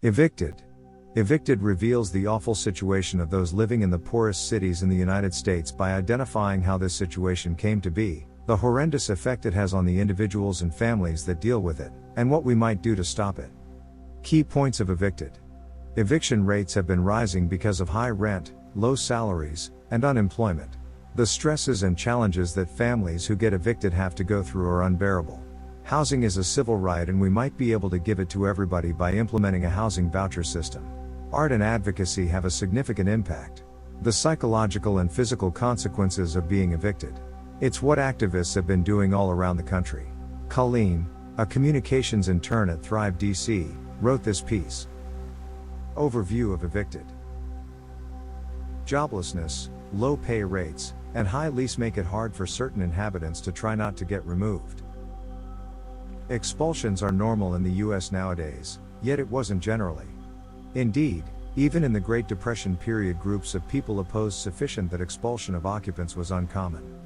Evicted. Evicted reveals the awful situation of those living in the poorest cities in the United States by identifying how this situation came to be, the horrendous effect it has on the individuals and families that deal with it, and what we might do to stop it. Key points of Evicted. Eviction rates have been rising because of high rent, low salaries, and unemployment. The stresses and challenges that families who get evicted have to go through are unbearable. Housing is a civil right and we might be able to give it to everybody by implementing a housing voucher system. Art and advocacy have a significant impact. The psychological and physical consequences of being evicted. It's what activists have been doing all around the country. Colleen, a communications intern at Thrive DC, wrote this piece. Overview of Evicted. Joblessness, low pay rates, and high lease make it hard for certain inhabitants to try not to get removed. Expulsions are normal in the US nowadays, yet it wasn't generally. Indeed, even in the Great Depression period, groups of people opposed sufficient that expulsion of occupants was uncommon.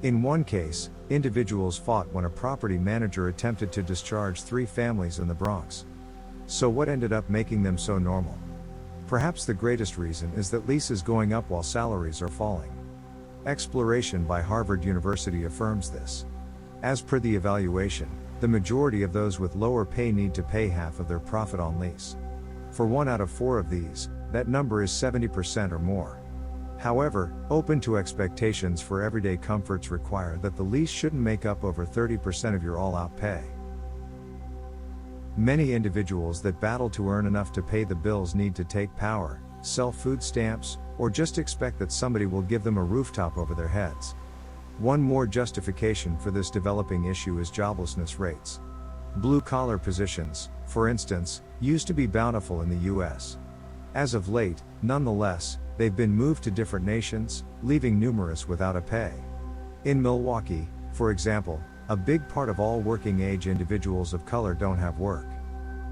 In one case, individuals fought when a property manager attempted to discharge 3 families in the Bronx. So what ended up making them so normal? Perhaps the greatest reason is that leases going up while salaries are falling. Exploration by Harvard University affirms this. As per the evaluation, the majority of those with lower pay need to pay half of their profit on lease. For 1 out of 4 of these, that number is 70% or more. However, open to expectations for everyday comforts require that the lease shouldn't make up over 30% of your all-out pay. Many individuals that battle to earn enough to pay the bills need to take power, sell food stamps, or just expect that somebody will give them a rooftop over their heads. One more justification for this developing issue is joblessness rates. Blue-collar positions, for instance, used to be bountiful in the US. As of late, nonetheless, they've been moved to different nations, leaving numerous without a pay. In Milwaukee, for example, a big part of all working-age individuals of color don't have work.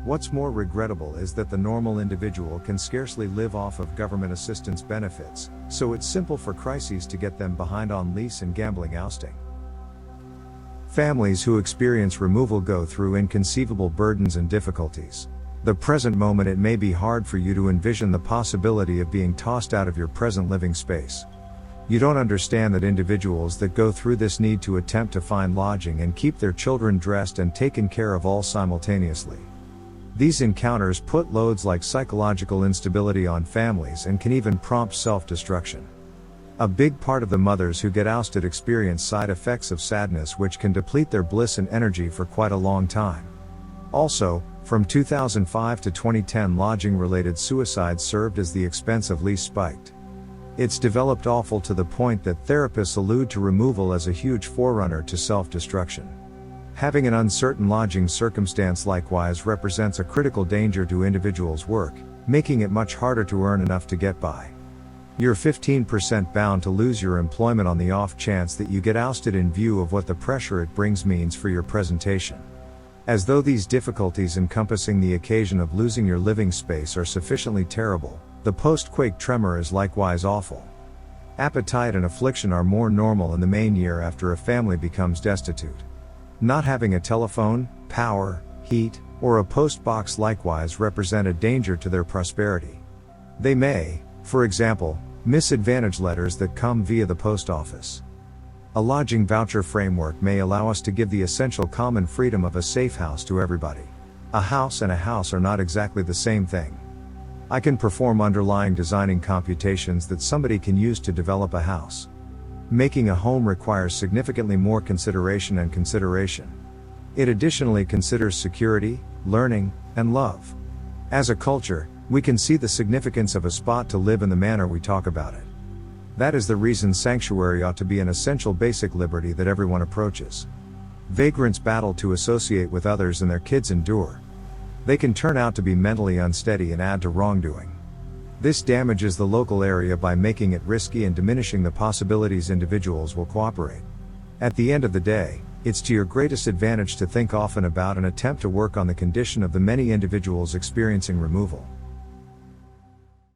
What's more regrettable is that the normal individual can scarcely live off of government assistance benefits, so it's simple for crises to get them behind on lease and gambling ousting. Families who experience removal go through inconceivable burdens and difficulties. The present moment it may be hard for you to envision the possibility of being tossed out of your present living space. You don't understand that individuals that go through this need to attempt to find lodging and keep their children dressed and taken care of all simultaneously. These encounters put loads like psychological instability on families and can even prompt self-destruction. A big part of the mothers who get ousted experience side effects of sadness which can deplete their bliss and energy for quite a long time. Also, from 2005 to 2010 lodging-related suicides served as the expense of lease spiked. It's developed awful to the point that therapists allude to removal as a huge forerunner to self-destruction. Having an uncertain lodging circumstance likewise represents a critical danger to individuals' work, making it much harder to earn enough to get by. You're 15% bound to lose your employment on the off chance that you get ousted in view of what the pressure it brings means for your presentation. As though these difficulties encompassing the occasion of losing your living space are sufficiently terrible, the post-quake tremor is likewise awful. Appetite and affliction are more normal in the main year after a family becomes destitute. Not having a telephone, power, heat, or a post box likewise represent a danger to their prosperity. They may, for example, miss advantage letters that come via the post office. A lodging voucher framework may allow us to give the essential common freedom of a safe house to everybody. A house and a house are not exactly the same thing. I can perform underlying designing computations that somebody can use to develop a house. Making a home requires significantly more consideration and consideration. It additionally considers security, learning, and love. As a culture, we can see the significance of a spot to live in the manner we talk about it. That is the reason sanctuary ought to be an essential basic liberty that everyone approaches. Vagrants battle to associate with others and their kids endure. They can turn out to be mentally unsteady and add to wrongdoing. This damages the local area by making it risky and diminishing the possibilities individuals will cooperate. At the end of the day, it's to your greatest advantage to think often about and attempt to work on the condition of the many individuals experiencing removal.